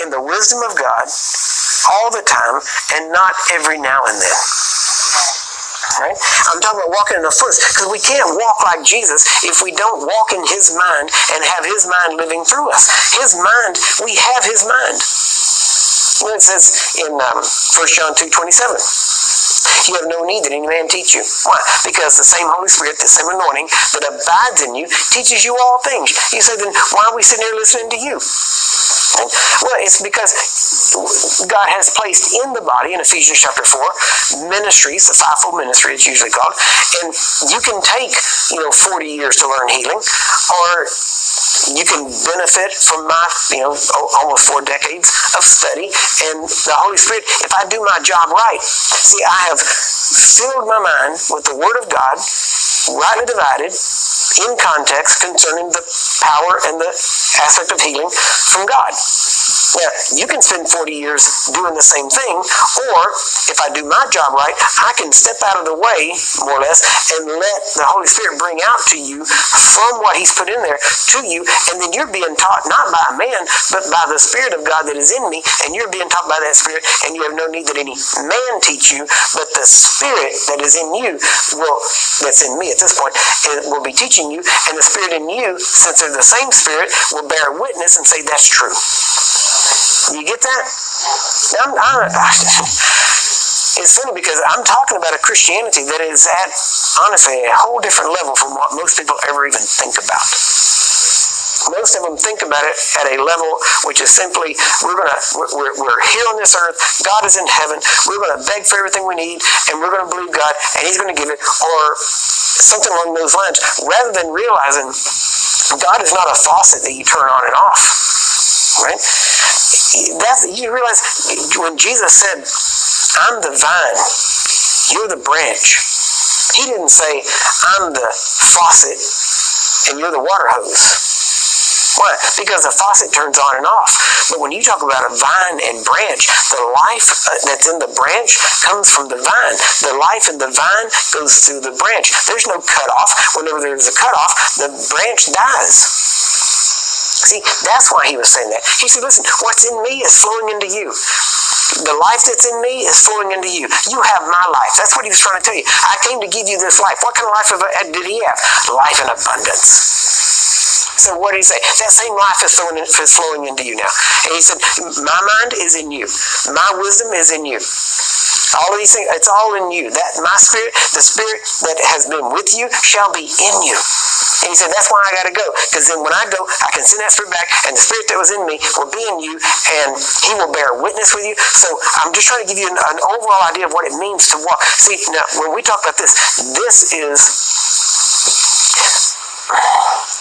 in the wisdom of God all the time and not every now and then. Right? I'm talking about walking in the fullness, because we can't walk like Jesus if we don't walk in His mind and have His mind living through us. His mind, we have His mind. You know, it says in 1 John 2:27, you have no need that any man teach you. Why? Because the same Holy Spirit, the same anointing that abides in you, teaches you all things. You say, then why are we sitting here listening to you? Well, it's because God has placed in the body, in Ephesians chapter 4, ministries, the fivefold ministry it's usually called, and you can take, 40 years to learn healing, or you can benefit from my, almost 4 decades of study, and the Holy Spirit, if I do my job right, see, I have filled my mind with the Word of God, rightly divided, in context concerning the power and the aspect of healing from God. Now, you can spend 40 years doing the same thing, or if I do my job right, I can step out of the way, more or less, and let the Holy Spirit bring out to you from what He's put in there to you, and then you're being taught not by a man, but by the Spirit of God that is in me, and you're being taught by that Spirit, and you have no need that any man teach you, but the Spirit that is in you that's in me at this point, will be teaching you, and the Spirit in you, since they're the same Spirit, will bear witness and say that's true. You get that? It's funny because I'm talking about a Christianity that is at, honestly, a whole different level from what most people ever even think about. Most of them think about it at a level which is simply, we're here on this earth, God is in heaven, we're going to beg for everything we need, and we're going to believe God, and He's going to give it, or something along those lines, rather than realizing God is not a faucet that you turn on and off, right? You realize when Jesus said, I'm the vine, you're the branch, He didn't say, I'm the faucet and you're the water hose. Why? Because the faucet turns on and off. But when you talk about a vine and branch, the life that's in the branch comes from the vine. The life in the vine goes through the branch. There's no cutoff. Whenever there's a cutoff, the branch dies. See, that's why He was saying that. He said, listen, what's in me is flowing into you. The life that's in me is flowing into you. You have my life. That's what He was trying to tell you. I came to give you this life. What kind of life did He have? Life in abundance. So what did He say? That same life is flowing into you now. And He said, my mind is in you. My wisdom is in you. All of these things, it's all in you. That my Spirit, the Spirit that has been with you, shall be in you. And He said, that's why I got to go. Because then when I go, I can send that Spirit back, and the Spirit that was in me will be in you, and He will bear witness with you. So I'm just trying to give you an overall idea of what it means to walk. See, now, when we talk about this is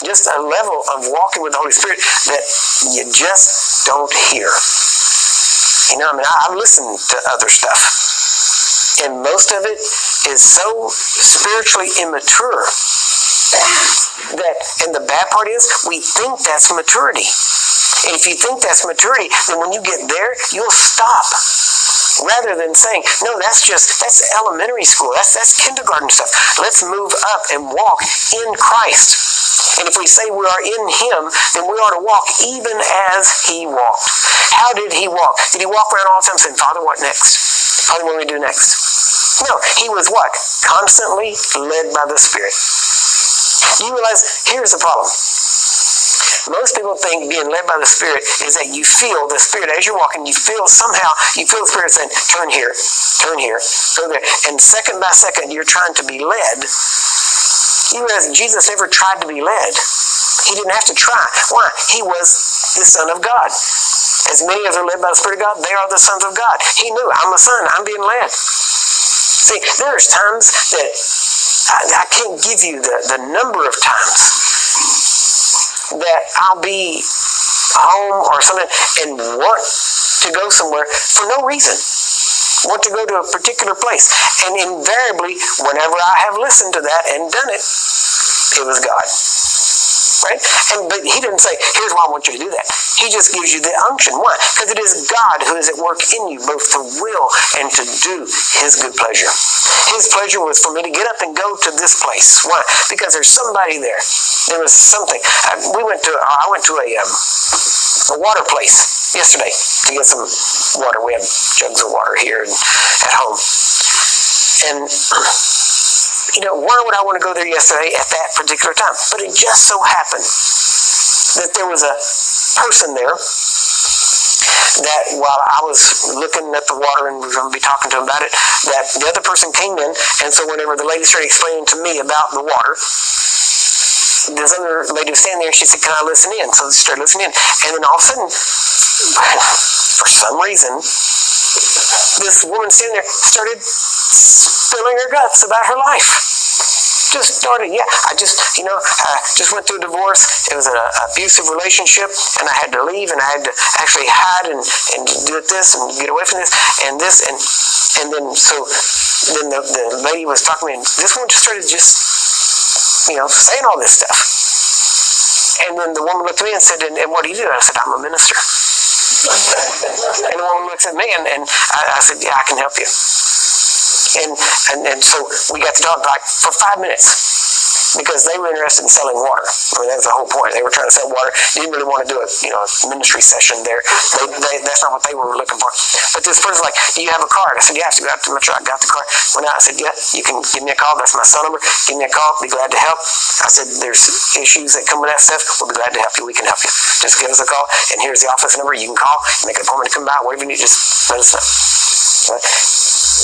just a level of walking with the Holy Spirit that you just don't hear. I listen to other stuff, and most of it is so spiritually immature that, and the bad part is, we think that's maturity. And if you think that's maturity, then when you get there, you'll stop. Rather than saying, no, that's elementary school. That's kindergarten stuff. Let's move up and walk in Christ. And if we say we are in Him, then we ought to walk even as He walked. How did He walk? Did He walk around all the time saying, Father, what next? Father, what do we do next? No, He was what? Constantly led by the Spirit. You realize, here's the problem. Most people think being led by the Spirit is that you feel the Spirit as you're walking, you feel the Spirit saying, turn here, go there. And second by second, you're trying to be led. You realize Jesus never tried to be led. He didn't have to try. Why? He was the Son of God. As many as are led by the Spirit of God, they are the sons of God. He knew, I'm a son, I'm being led. See, there's times that I can't give you the number of times that I'll be home or something and want to go somewhere for no reason. Want to go to a particular place. And invariably, whenever I have listened to that and done it, it was God. Right? But he didn't say, here's why I want you to do that. He just gives you the unction. Why? Because it is God who is at work in you, both to will and to do his good pleasure. His pleasure was for me to get up and go to this place. Why? Because there's somebody there. There was something. I went to a water place yesterday to get some water. We have jugs of water here at home. And why would I want to go there yesterday at that particular time? But it just so happened that there was a person there that while I was looking at the water and we were going to be talking to him about it, that the other person came in, and so whenever the lady started explaining to me about the water, this other lady was standing there and she said, can I listen in? So she started listening in. And then all of a sudden, for some reason, this woman standing there started spilling her guts about her life. Just started, I just went through a divorce. It was an abusive relationship, and I had to leave, and I had to actually hide and do this and get away from this, and then the lady was talking to me, and this one just started saying all this stuff. And then the woman looked at me and said, and what do you do? And I said, I'm a minister. And the woman looks at me, and I said, yeah, I can help you. And so we got to talk like for 5 minutes because they were interested in selling water. I mean, that was the whole point. They were trying to sell water. They didn't really want to do a ministry session there. That's not what they were looking for. But this person's like, do you have a card? I said, yeah. So I got to my truck, got the card. Went out. I said, yeah, you can give me a call. That's my cell number. Give me a call. Be glad to help. I said, there's issues that come with that stuff. We'll be glad to help you. We can help you. Just give us a call. And here's the office number. You can call. Make an appointment to come by. Whatever you need, just let us know.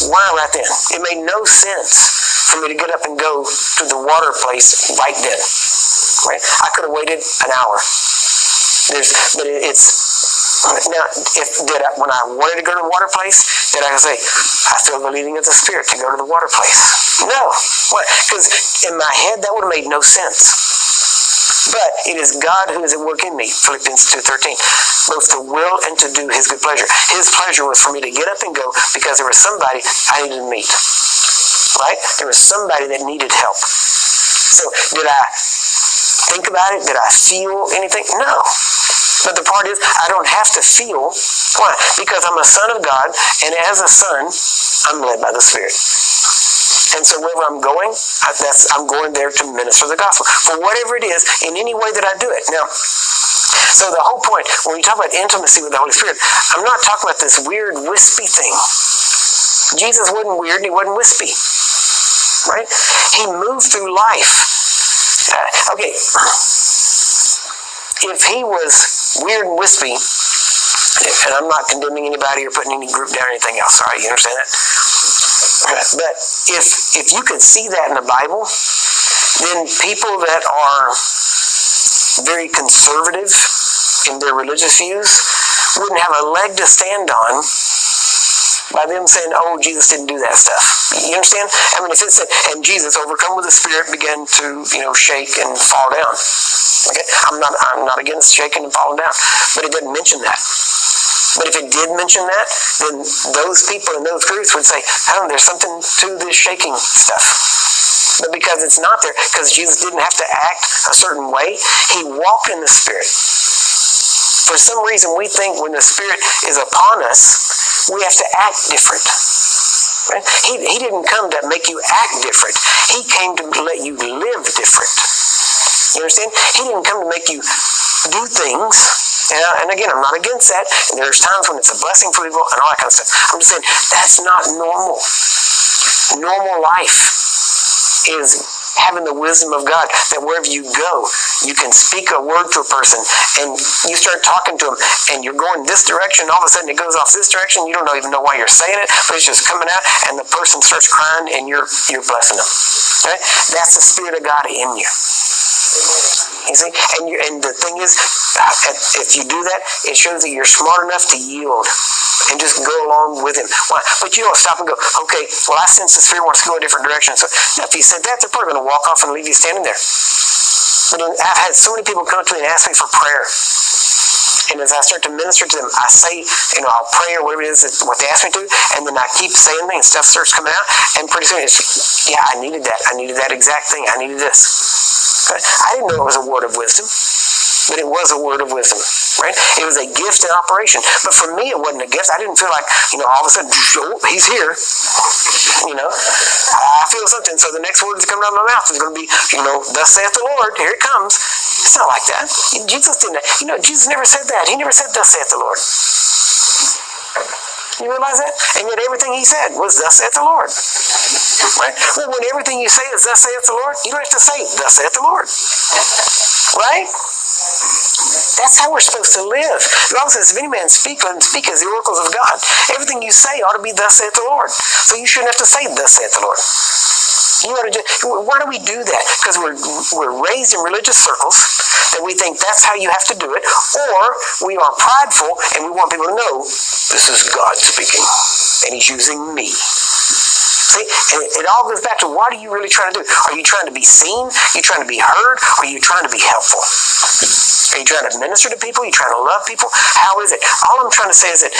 Why right then? It made no sense for me to get up and go to the water place right then. Right? I could have waited an hour. When I wanted to go to the water place, did I say, I feel the leading of the Spirit to go to the water place? No. What? Because in my head, that would have made no sense. But it is God who is at work in me, Philippians 2:13, both to will and to do his good pleasure. His pleasure was for me to get up and go because there was somebody I needed to meet. Right? There was somebody that needed help. So did I think about it? Did I feel anything? No. But the part is, I don't have to feel. Why? Because I'm a son of God, and as a son, I'm led by the Spirit. And so wherever I'm going, I'm going there to minister the gospel. For whatever it is, in any way that I do it. Now, so the whole point, when you talk about intimacy with the Holy Spirit, I'm not talking about this weird, wispy thing. Jesus wasn't weird and he wasn't wispy. Right? He moved through life. Okay. If he was weird and wispy, and I'm not condemning anybody or putting any group down or anything else, all right? You understand that? But if you could see that in the Bible, then people that are very conservative in their religious views wouldn't have a leg to stand on by them saying, oh, Jesus didn't do that stuff. You understand? I mean, if it said, and Jesus, overcome with the Spirit, began to, shake and fall down. Okay? I'm not against shaking and falling down, but it doesn't mention that. But if it did mention that, then those people in those groups would say, there's something to this shaking stuff. But because it's not there, because Jesus didn't have to act a certain way, he walked in the Spirit. For some reason, we think when the Spirit is upon us, we have to act different. Right? He didn't come to make you act different. He came to let you live different. You understand? He didn't come to make you do things. And again, I'm not against that. And there's times when it's a blessing for people and all that kind of stuff. I'm just saying, that's not normal. Normal life is having the wisdom of God, that wherever you go, you can speak a word to a person, and you start talking to them, and you're going this direction, all of a sudden it goes off this direction, you don't even know why you're saying it, but it's just coming out, and the person starts crying, and you're blessing them. Okay? That's the Spirit of God in you. You see? And the thing is, if you do that, it shows that you're smart enough to yield and just go along with him. Why? But you don't stop and go, okay, well, I sense the Spirit wants to go a different direction. So if he said that, they're probably going to walk off and leave you standing there. But I've had so many people come up to me and ask me for prayer. And as I start to minister to them, I say, I'll pray or whatever it is, what they ask me to, and then I keep saying things, stuff starts coming out, and pretty soon it's, I needed that. I needed that exact thing. I needed this. I didn't know it was a word of wisdom, but it was a word of wisdom, right? It was a gift in operation. But for me, it wasn't a gift. I didn't feel like, all of a sudden, oh, he's here. I feel something. So the next word that's coming out of my mouth is going to be, thus saith the Lord. Here it comes. It's not like that. Jesus didn't. Jesus never said that. He never said, thus saith the Lord. You realize that? And yet everything he said was, thus saith the Lord. Right? Well, when everything you say is, thus saith the Lord, you don't have to say, thus saith the Lord. Right? That's how we're supposed to live. The Bible says, if any man speak, let him speak as the oracles of God. Everything you say ought to be, thus saith the Lord. So you shouldn't have to say, thus saith the Lord. Why do we do that? Because we're raised in religious circles that we think that's how you have to do it, or we are prideful and we want people to know this is God speaking and he's using me. See, it all goes back to what are you really trying to do? Are you trying to be seen? Are you trying to be heard? Or are you trying to be helpful? Are you trying to minister to people? Are you trying to love people? How is it? All I'm trying to say is that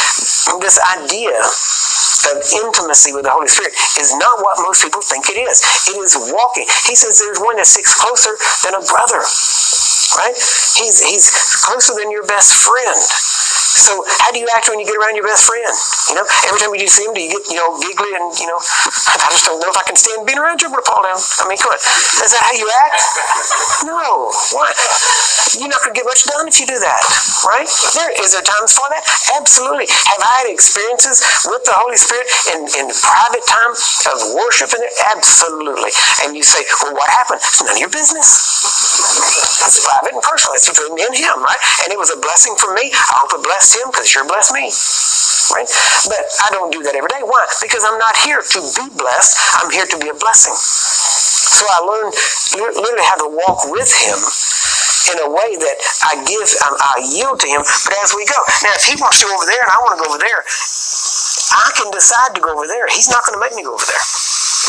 this idea of intimacy with the Holy Spirit is not what most people think it is. It is walking. He says there's one that sticks closer than a brother. Right? He's closer than your best friend. So how do you act when you get around your best friend? Every time you see him, do you get, giggly and, I just don't know if I can stand being around you. I'm going to fall down. I mean, come on. Is that how you act? No. Why? You're not going to get much done if you do that, right? Is there times for that? Absolutely. Have I had experiences with the Holy Spirit in private time of worship? Absolutely. And you say, well, what happened? It's none of your business. It's private and personal. It's between me and him, right? And it was a blessing for me. I hope it blessed him because it sure blessed me. Right? But I don't do that every day. Why? Because I'm not here to be blessed. I'm here to be a blessing. So I learned literally how to walk with him in a way that I yield to him, but as we go. Now, if he wants to go over there and I want to go over there, I can decide to go over there. He's not going to make me go over there.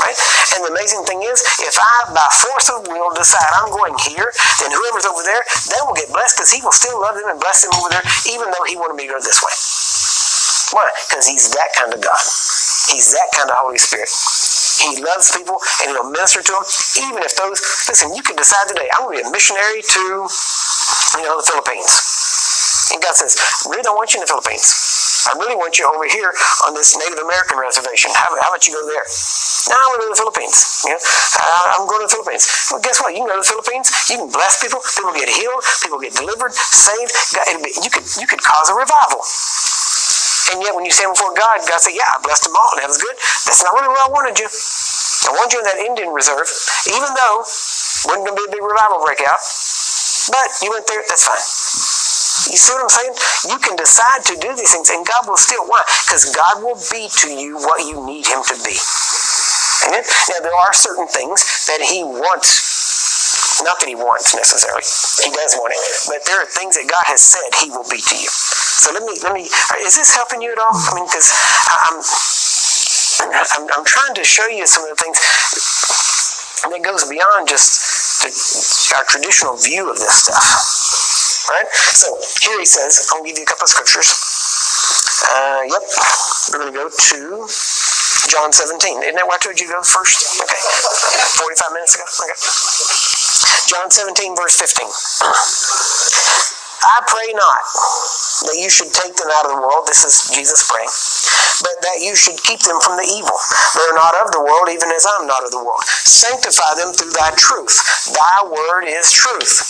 Right? And the amazing thing is, if I, by force of will, decide I'm going here, then whoever's over there, they will get blessed because he will still love them and bless them over there, even though he wanted me to go this way. Why? Because he's that kind of God. He's that kind of Holy Spirit. He loves people and he'll minister to them, even if listen, you could decide today, I'm going to be a missionary to, the Philippines. And God says, I really don't want you in the Philippines. I really want you over here on this Native American reservation. How about you go there? No, I want to go to the Philippines. I'm going to the Philippines. Well, guess what? You can go to the Philippines. You can bless people. People get healed. People get delivered, saved. You could cause a revival. And yet when you stand before God, God said, yeah, I blessed them all. And that was good. That's not really where I wanted you. I wanted you in that Indian reserve, even though it wasn't going to be a big revival breakout. But you went there. That's fine. You see what I'm saying? You can decide to do these things, and God will still. Why? Because God will be to you what you need him to be. Amen? Now, there are certain things that he wants. Not that he wants necessarily. He does want it. But there are things that God has said he will be to you. So let me. Is this helping you at all? I mean, because I'm trying to show you some of the things that goes beyond just our traditional view of this stuff. Right? So here he says, I'll give you a couple of scriptures. Yep. We're going to go to John 17. Isn't that where I told you to go first? Okay. 45 minutes ago? Okay. John 17, verse 15. I pray not that you should take them out of the world. This is Jesus praying. But that you should keep them from the evil. They are not of the world, even as I am not of the world. Sanctify them through thy truth. Thy word is truth.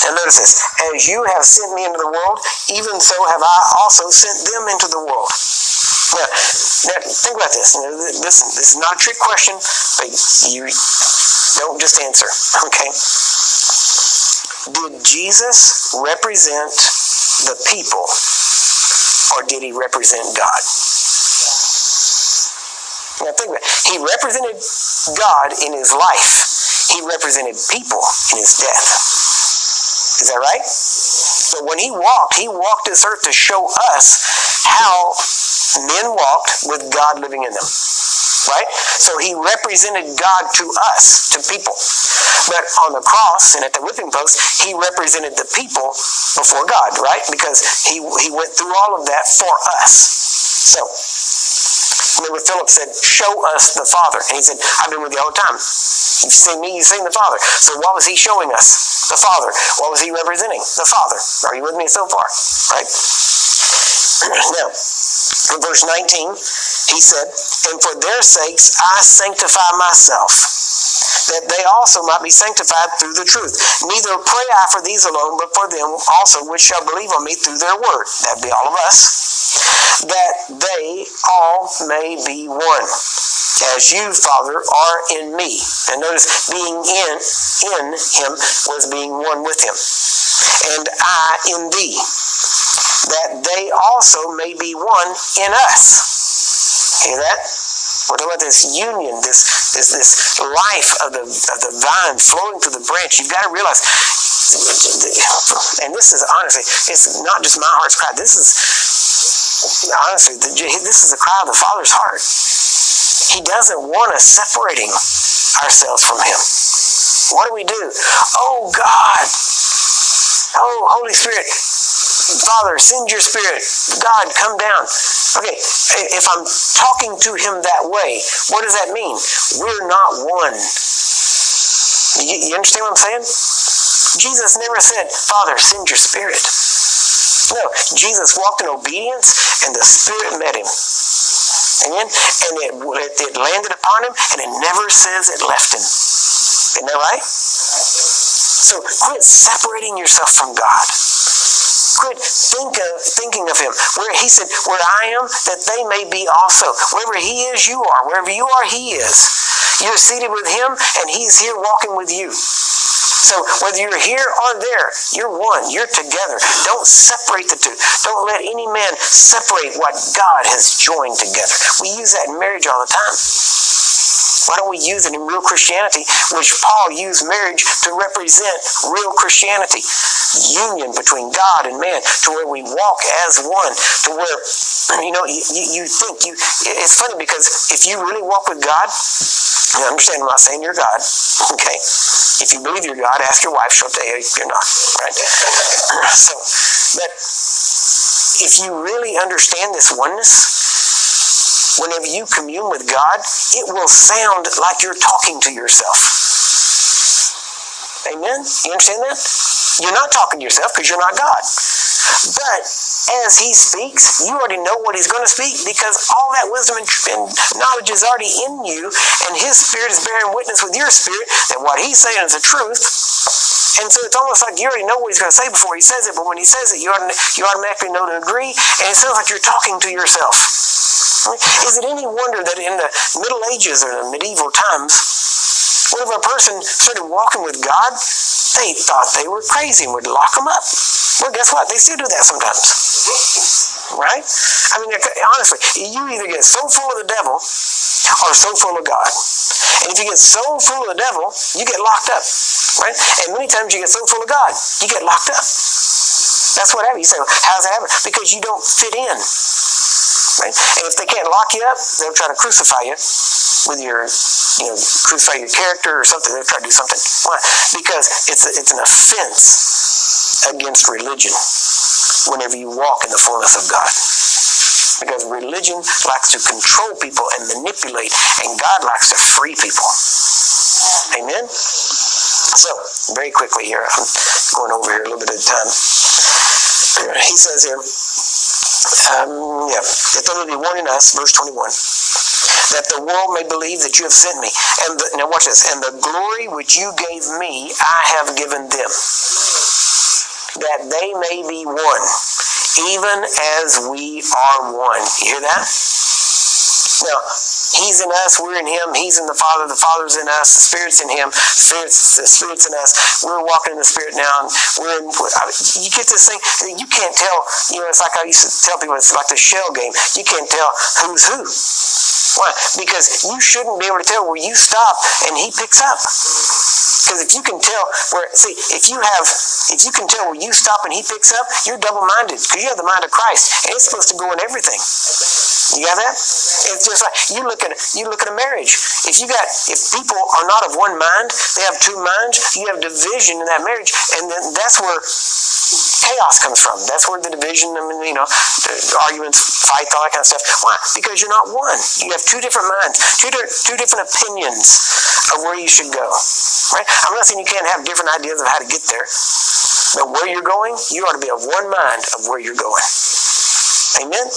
And notice this. As you have sent me into the world, even so have I also sent them into the world. Now think about this. Listen, this is not a trick question, but you don't just answer. Okay? Did Jesus represent the people, or did he represent God? Now think about it. He represented God in his life. He represented people in his death. Is that right? But when he walked this earth to show us how men walked with God living in them. Right? So he represented God to us, to people. But on the cross and at the whipping post, he represented the people before God, right? Because he went through all of that for us. So Remember, Philip said, show us the Father. And he said, I've been with you all the time. You've seen me, you've seen the Father. So what was he showing us? The Father. What was he representing? The Father. Are you with me so far? Right? Now, in verse 19, he said, and for their sakes I sanctify myself, that they also might be sanctified through the truth. Neither pray I for these alone, but for them also which shall believe on me through their word. That'd be all of us. That they all may be one, as you, Father, are in me. And notice, being in him was being one with him. And I in thee, that they also may be one in us. Hear that? We're talking about this union, this life of the vine flowing through the branch. You've got to realize, and this is honestly, it's not just my heart's cry. This is honestly, this is the cry of the Father's heart. He doesn't want us separating ourselves from him. What do? Oh God! Oh Holy Spirit! Father, send your Spirit. God, come down. Okay, if I'm talking to him that way, what does that mean? We're not one. You understand what I'm saying? Jesus never said, Father, send your Spirit. No, Jesus walked in obedience and the Spirit met him. Amen? And it landed upon him and it never says it left him. Isn't that right? So quit separating yourself from God. Quit thinking of him. Where he said, where I am, that they may be also. Wherever he is, you are. Wherever you are, he is. You're seated with him, and he's here walking with you. So whether you're here or there, you're one. You're together. Don't separate the two. Don't let any man separate what God has joined together. We use that in marriage all the time. Why don't we use it in real Christianity, which Paul used marriage to represent real Christianity? Union between God and man, to where we walk as one, to where, you think, it's funny because if you really walk with God, you understand, I'm not saying you're God, okay? If you believe you're God, ask your wife, she'll tell you you're not, right? So, but if you really understand this oneness, whenever you commune with God, it will sound like you're talking to yourself. Amen? You understand that? You're not talking to yourself because you're not God. But as he speaks, you already know what he's going to speak because all that wisdom and knowledge is already in you, and his Spirit is bearing witness with your spirit that what he's saying is the truth. And so it's almost like you already know what he's going to say before he says it, but when he says it, you automatically know to agree, and it sounds like you're talking to yourself. Is it any wonder that in the Middle Ages or the medieval times, whenever a person started walking with God, they thought they were crazy and would lock them up. Well, guess what? They still do that sometimes. Right? I mean, honestly, you either get so full of the devil or so full of God. And if you get so full of the devil, you get locked up. Right? And many times you get so full of God, you get locked up. That's what happens. You say, well, how's that happen? Because you don't fit in. Right? And if they can't lock you up, they'll try to crucify you with your, crucify your character or something. They'll try to do something. Why? Because it's an offense against religion whenever you walk in the fullness of God. Because religion likes to control people and manipulate, and God likes to free people. Amen? So, very quickly here, I'm going over here a little bit at a time. He says here, that there may be one in us, verse 21, that the world may believe that you have sent me. And now watch this. And the glory which you gave me, I have given them, that they may be one, even as we are one. You hear that? Now, he's in us, we're in him, he's in the Father's in us, the Spirit's in him, the Spirit's in us, we're walking in the Spirit now, and you get this thing, you can't tell, it's like I used to tell people, it's like the shell game, you can't tell who's who. Why? Because you shouldn't be able to tell where you stop and he picks up. Because if you can tell if you can tell where you stop and he picks up, you're double-minded, because you have the mind of Christ, and it's supposed to go in everything. You got that? It's just like you look at a marriage. If people are not of one mind, they have two minds. You have division in that marriage, and then that's where chaos comes from. That's where the division, the arguments, fights, all that kind of stuff. Why? Because you're not one. You have two different minds, two different opinions of where you should go. Right? I'm not saying you can't have different ideas of how to get there, but where you're going, you ought to be of one mind of where you're going. Amen?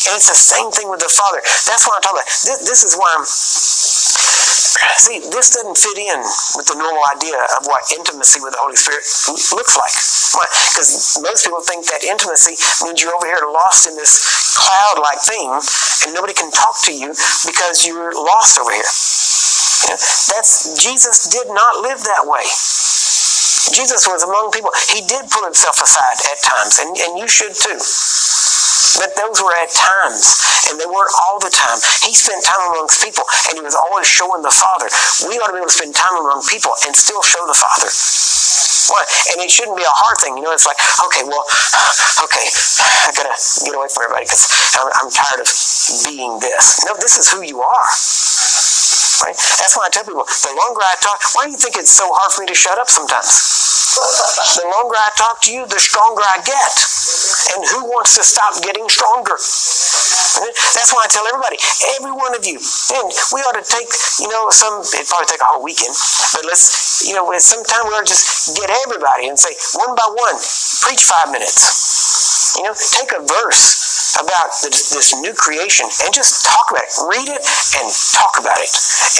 And it's the same thing with the Father. That's what I'm talking about. This is why this doesn't fit in with the normal idea of what intimacy with the Holy Spirit looks like. Why? Because most people think that intimacy means you're over here lost in this cloud-like thing, and nobody can talk to you because you're lost over here. Jesus did not live that way. Jesus was among people. He did pull himself aside at times, and you should too. But those were at times, and they weren't all the time. He spent time amongst people, and he was always showing the Father. We ought to be able to spend time among people and still show the Father. Why? And it shouldn't be a hard thing. It's like, okay, I gotta get away from everybody because I'm tired of being this. No, this is who you are. Right? That's why I tell people, the longer I talk, why do you think it's so hard for me to shut up sometimes? The longer I talk to you, the stronger I get. And who wants to stop getting stronger? That's why I tell everybody, every one of you, and we ought to take, it'd probably take a whole weekend, but let's, sometime we ought to just get everybody and say, one by one, preach 5 minutes. Take a verse about this new creation and just talk about it. Read it and talk about it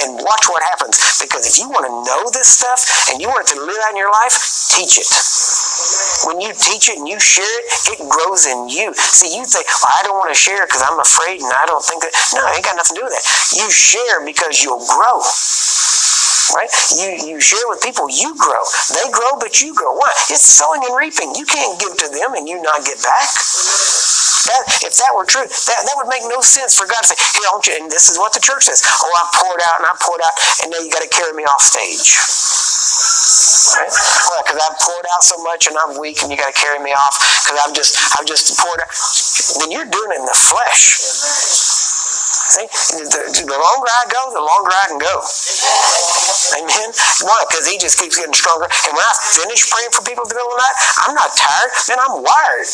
and watch what happens. Because if you want to know this stuff and you want it to live out in your life, teach it. When you teach it and you share it, it grows in you. See, you think, I don't want to share because I'm afraid and I don't think that. No, it ain't got nothing to do with that. You share because you'll grow. Right? You share with people, you grow. They grow, but you grow. Why? It's sowing and reaping. You can't give to them and you not get back. If that were true, that would make no sense for God to say, here, don't you, and this is what the church says, I poured out, and now you got to carry me off stage. Right? Well, because I've poured out so much and I'm weak and you got to carry me off because I've just poured out. Then you're doing it in the flesh. See, the longer I go, the longer I can go. Amen? Why? Because he just keeps getting stronger. And when I finish praying for people at the middle of the night, I'm not tired. Man, I'm wired.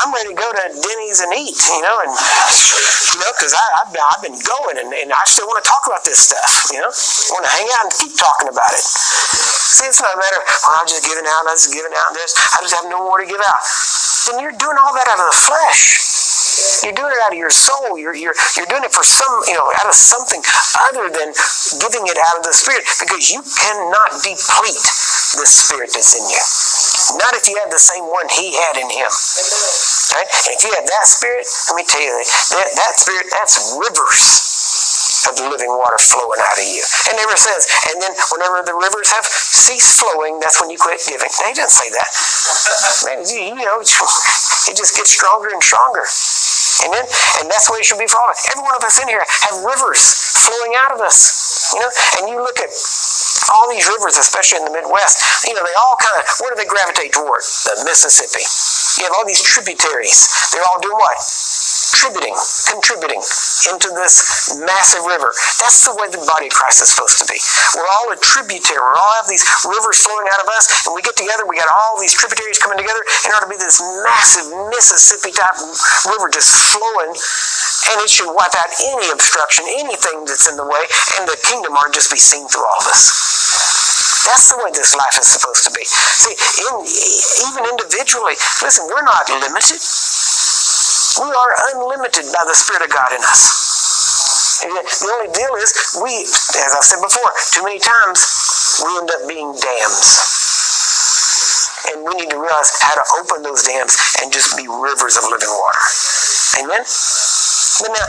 I'm ready to go to Denny's and eat, because I've been going and I still want to talk about this stuff, I want to hang out and keep talking about it. See, it's not a matter of, I'm just giving out, I just have no more to give out. Then you're doing all that out of the flesh. You're doing it out of your soul. You're doing it for out of something other than giving it out of the Spirit, because you cannot deplete the Spirit that's in you. Not if you have the same one He had in Him. Right? And if you have that Spirit, let me tell you, that Spirit, that's rivers of living water flowing out of you. And it never says, and then whenever the rivers have ceased flowing, that's when you quit giving. No, He doesn't say that. Man, it just gets stronger and stronger. Amen? And that's the way it should be for all of us. Every one of us in here have rivers flowing out of us. And you look at all these rivers, especially in the Midwest, they all where do they gravitate toward? The Mississippi. You have all these tributaries. They're all doing what? Contributing into this massive river. That's the way the body of Christ is supposed to be. We're all a tributary. We all have these rivers flowing out of us, and we get together, we got all these tributaries coming together in order to be this massive Mississippi-type river just flowing, and it should wipe out any obstruction, anything that's in the way, and the kingdom ought to just be seen through all of us. That's the way this life is supposed to be. See, even individually, listen, we're not limited. We are unlimited by the Spirit of God in us. And the only deal is, as I've said before, too many times, we end up being dams. And we need to realize how to open those dams and just be rivers of living water. Amen? But now,